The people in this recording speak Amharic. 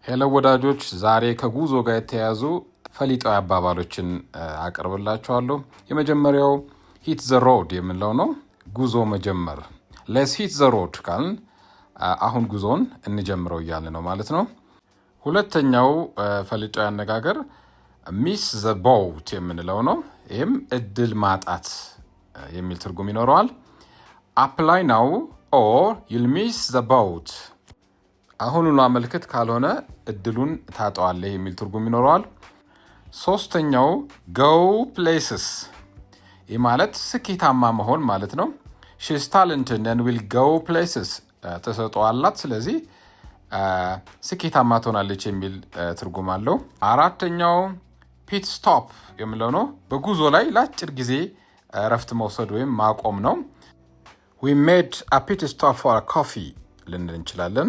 ሄሎ ወዳጆች፣ ዛሬ ከጉዞ ጋር የተያያዙ ፈሊጣዊ አባባሎችን አቀርብላችኋለሁ። የመጀመሪያው ሂት ዘ ሮድ የምንለው ነው። ጉዞ መጀመር። ሌትስ ሂት ዘ ሮድ ካልን አሁን ጉዞን እንጀምረው እያልን ነው ማለት ነው። ሁለተኛው ፈሊጣዊ አነጋገር ሚስ ዘ ቦት የምንለው ነው። ይህም እድል ማጣት የሚል ትርጉም ይኖረዋል። አፕላይ ናው ኦር ዩል ሚስ ዘ ቦት። አሁኑኑ አመልክት ካልሆነ እድሉን ታጠዋለህ የሚል ትርጉም ይኖረዋል። ሶስተኛው ጎ ፕሌስስ። ይህ ማለት ስኬታማ መሆን ማለት ነው። ሺስ ታለንትድ and will go places። ተሰጥኦ አላት፣ ስለዚህ ስኬታማ ትሆናለች የሚል ትርጉም አለው። አራተኛው ፒት ስቶፕ የሚለው ነው። በጉዞ ላይ ለአጭር ጊዜ እረፍት መውሰድ ወይም ማቆም ነው። we made a pit stop for a coffee ልንል እንችላለን።